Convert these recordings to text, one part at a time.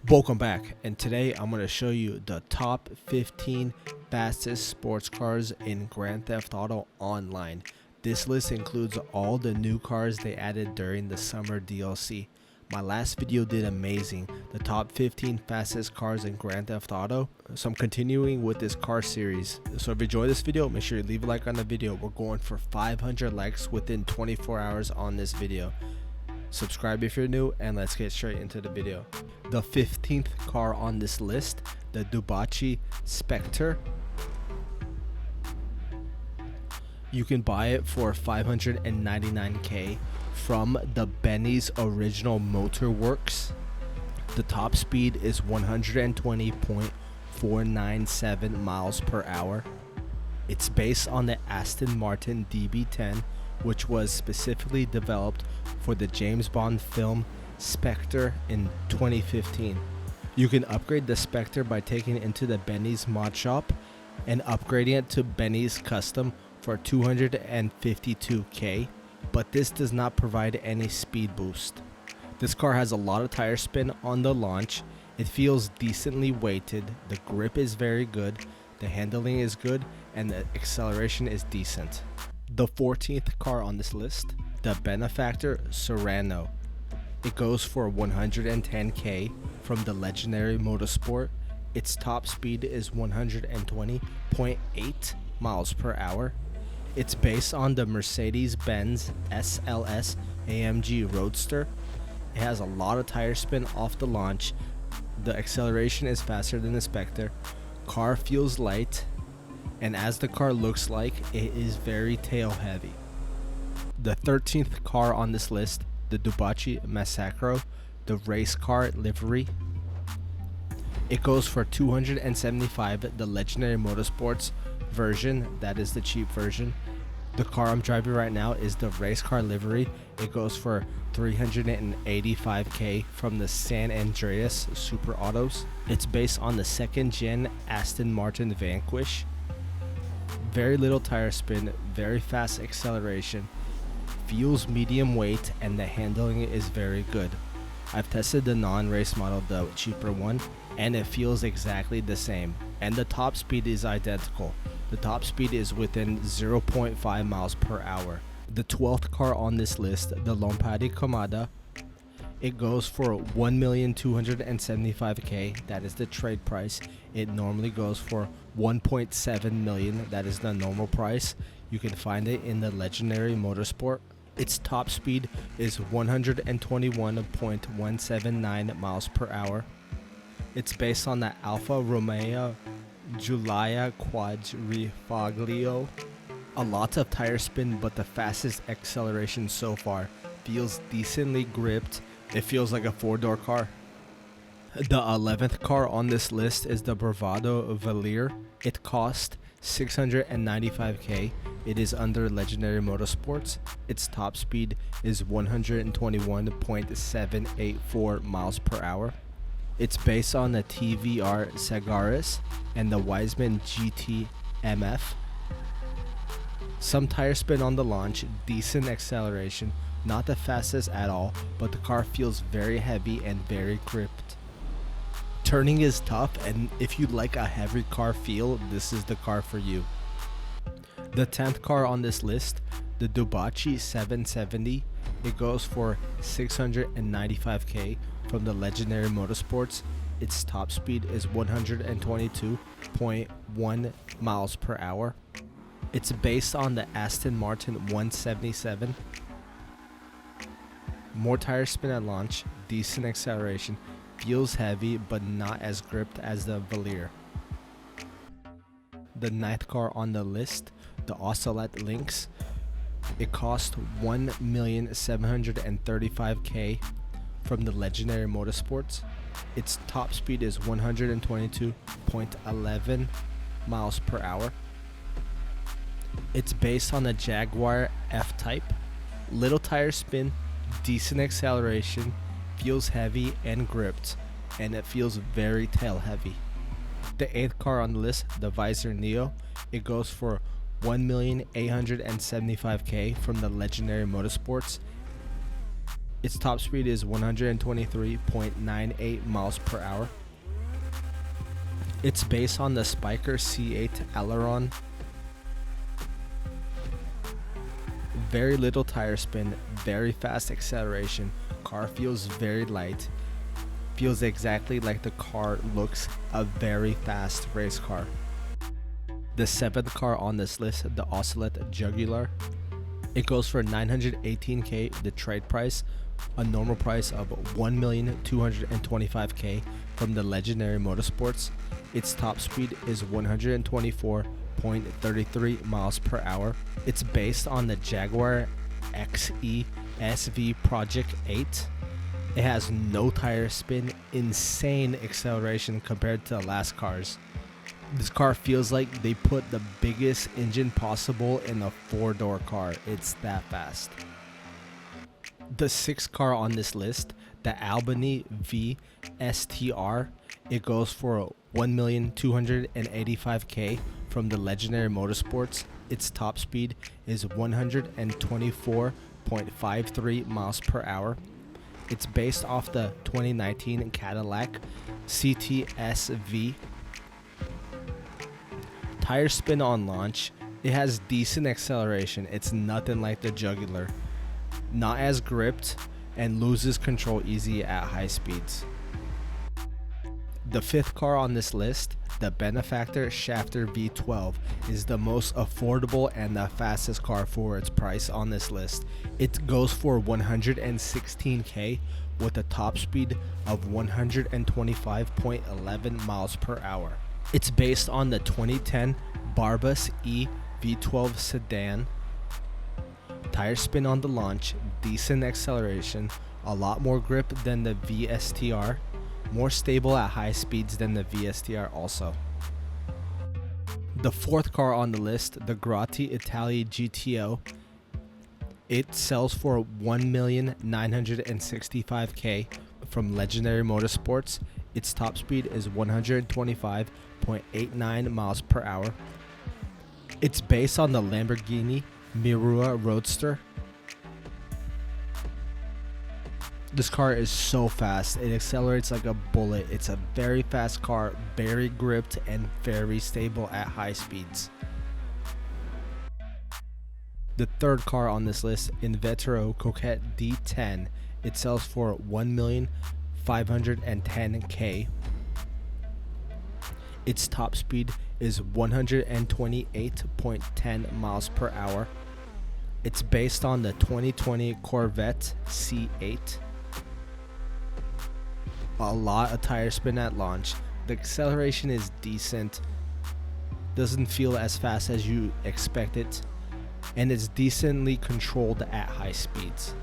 Welcome back, and today I'm going to show you the top 15 fastest sports cars in Grand Theft Auto Online. This list includes all the new cars they added during the summer DLC. My last video did amazing, the top 15 fastest cars in Grand Theft Auto, so I'm continuing with this car series. So if you enjoyed this video, make sure you leave a like on the video. We're going for 500 likes within 24 hours on this video. Subscribe if you're new, and let's get straight into the video. The 15th car on this list, the Dewbauchee Specter. You can buy it for $599K from the Benny's Original Motor Works. The top speed is 120.497 miles per hour. It's based on the Aston Martin DB10, which was specifically developed for the James Bond film Spectre in 2015. You can upgrade the Spectre by taking it into the Benny's mod shop and upgrading it to Benny's Custom for $252K, but this does not provide any speed boost. This car has a lot of tire spin on the launch. It feels decently weighted, the grip is very good, the handling is good, and the acceleration is decent. The 14th car on this list, the Benefactor Surano. It goes for $110K from the Legendary Motorsport. Its top speed is 120.8 miles per hour. It's based on the Mercedes-Benz SLS AMG Roadster. It has a lot of tire spin off the launch. The acceleration is faster than the Spectre. Car feels light, and as the car looks like, it is very tail heavy. The 13th car on this list, the Dewbauchee Massacro, the race car livery. It goes for $275, the Legendary Motorsports version, that is the cheap version. The car I'm driving right now is the race car livery. It goes for $385K from the San Andreas Super Autos. It's based on the second gen Aston Martin Vanquish. Very little tire spin, very fast acceleration, feels medium weight, and the handling is very good. I've tested the non-race model, the cheaper one, and it feels exactly the same, and the top speed is identical. The top speed is within 0.5 miles per hour. The 12th car on this list, the Lampadati Komada. It goes for $1,275K, that is the trade price. It normally goes for $1.7 million, that is the normal price. You can find it in the Legendary Motorsport. Its top speed is 121.179 miles per hour. It's based on the Alfa Romeo Giulia Quadrifoglio. A lot of tire spin, but the fastest acceleration so far. Feels decently gripped. It feels like a four-door car. The 11th car on this list is the Bravado Verlierer. It cost $695K. It is under Legendary Motorsports. Its top speed is 121.784 miles per hour. It's based on the TVR Sagaris and the Wiseman GT MF. Some tire spin on the launch, decent acceleration, not the fastest at all, but the car feels very heavy and very gripped. Turning is tough, and if you like a heavy car feel, this is the car for you. The 10th car on this list, the Dewbauchee Seven-70. It goes for $695K from the Legendary Motorsports. Its top speed is 122.1 miles per hour. It's based on the Aston Martin 177. More tire spin at launch, decent acceleration, feels heavy but not as gripped as the Verlierer. The 9th car on the list, the Ocelot Lynx. It cost $1,735K from the Legendary Motorsports. Its top speed is 122.11 miles per hour. It's based on the Jaguar F-Type. Little tire spin, decent acceleration, feels heavy and gripped, and it feels very tail heavy. The 8th car on the list, the Vysser Neo. It goes for $1,875K from the Legendary Motorsports. Its top speed is 123.98 miles per hour. It's based on the Spiker C8 aileron. Very little tire spin, very fast acceleration. Car feels very light. Feels exactly like the car looks, a very fast race car. The 7th car on this list, the Ocelot Jugular. It goes for $918K, the trade price, a normal price of $1,225K from the Legendary Motorsports. Its top speed is 124.33 miles per hour. It's based on the Jaguar XE SV Project 8. It has no tire spin, insane acceleration compared to the last cars. This car feels like they put the biggest engine possible in a 4-door car. It's that fast. The 6th car on this list, the Albany V-STR. It goes for $1,285K from the Legendary Motorsports. Its top speed is 124.53 miles per hour. It's based off the 2019 Cadillac CTS-V. Tire spin on launch. It has decent acceleration. It's nothing like the Jugular. Not as gripped and loses control easy at high speeds. The 5th car on this list, the Benefactor Schafter V12, is the most affordable and the fastest car for its price on this list. It goes for $116K with a top speed of 125.11 miles per hour. It's based on the 2010 Barbus E V12 sedan. Tire spin on the launch, decent acceleration, a lot more grip than the V-STR, more stable at high speeds than the V-STR also. The 4th car on the list, the Grotti Itali GTO. It sells for $1,965K from Legendary Motorsports. Its top speed is 125.89 miles per hour. It's based on the Lamborghini Miura Roadster. This car is so fast, it accelerates like a bullet. It's a very fast car, very gripped and very stable at high speeds. The 3rd car on this list, Invetero Coquette D10. It sells for $1,510K. Its top speed is 128.10 miles per hour. It's based on the 2020 Corvette C8. A lot of tire spin at launch. The acceleration is decent. Doesn't feel as fast as you expect it. And it's decently controlled at high speeds.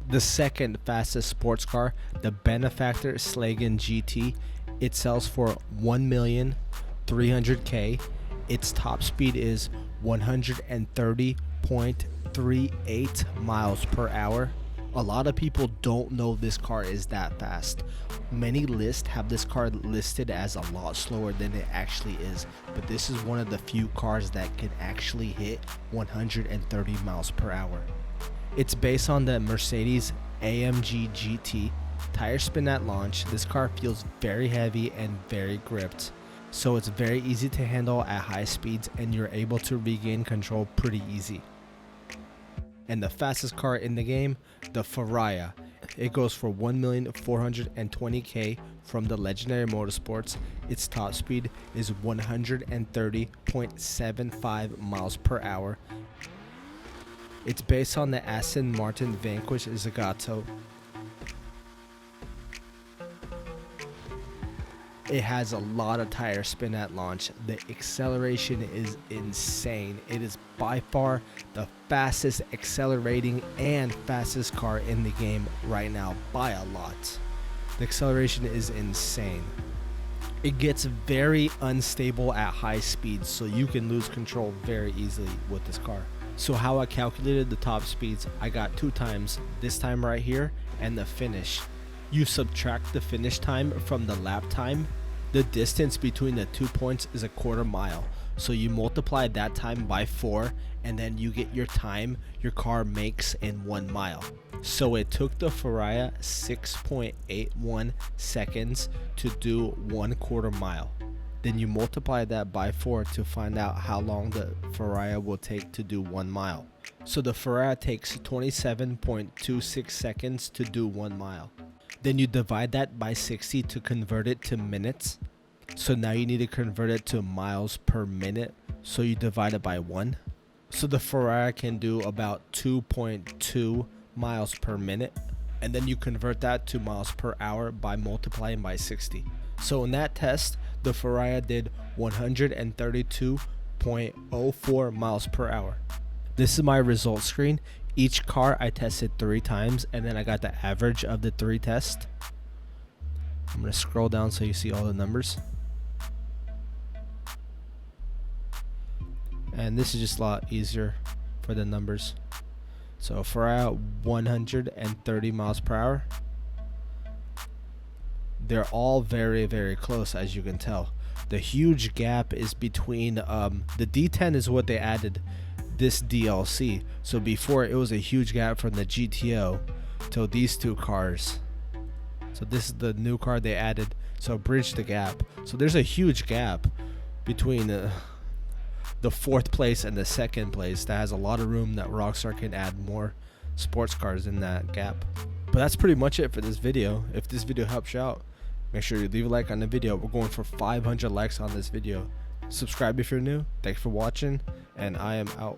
The 2nd fastest sports car, the Benefactor Schlangen GT. It sells for $1,300K. Its top speed is 130.38 miles per hour. A lot of people don't know this car is that fast. Many lists have this car listed as a lot slower than it actually is, but this is one of the few cars that can actually hit 130 miles per hour. It's based on the Mercedes AMG GT. Tire spin at launch. This car feels very heavy and very gripped, so it's very easy to handle at high speeds and you're able to regain control pretty easy. And the fastest car in the game, the Pariah. It goes for $1,420K from the Legendary Motorsports. Its top speed is 130.75 miles per hour. It's based on the Aston Martin Vanquish Zagato. It has a lot of tire spin at launch. The acceleration is insane. It is by far the fastest accelerating and fastest car in the game right now by a lot. The acceleration is insane. It gets very unstable at high speeds, so you can lose control very easily with this car. So how I calculated the top speeds, I got 2 times, this time right here and the finish. You subtract the finish time from the lap time. The distance between the 2 points is a 1/4 mile. So you multiply that time by 4, and then you get your time your car makes in 1 mile. So it took the Pariah 6.81 seconds to do 1/4 mile. Then you multiply that by 4 to find out how long the Pariah will take to do 1 mile. So the Pariah takes 27.26 seconds to do 1 mile. Then you divide that by 60 to convert it to minutes. So now you need to convert it to miles per minute. So you divide it by 1. So the Pariah can do about 2.2 miles per minute. And then you convert that to miles per hour by multiplying by 60. So in that test, the Pariah did 132.04 miles per hour. This is my result screen. Each car I tested 3 times, and then I got the average of the 3 tests. I'm going to scroll down so you see all the numbers. And this is just a lot easier for the numbers. So Pariah 130 miles per hour. They're all very, very close, as you can tell. The huge gap is between the D10 is what they added this DLC. So before, it was a huge gap from the GTO to these 2 cars. So this is the new car they added, so bridge the gap. So there's a huge gap between the 4th place and the 2nd place. That has a lot of room that Rockstar can add more sports cars in that gap. But that's pretty much it for this video. If this video helps you out, make sure you leave a like on the video. We're going for 500 likes on this video. Subscribe if you're new. Thanks for watching, and I am out.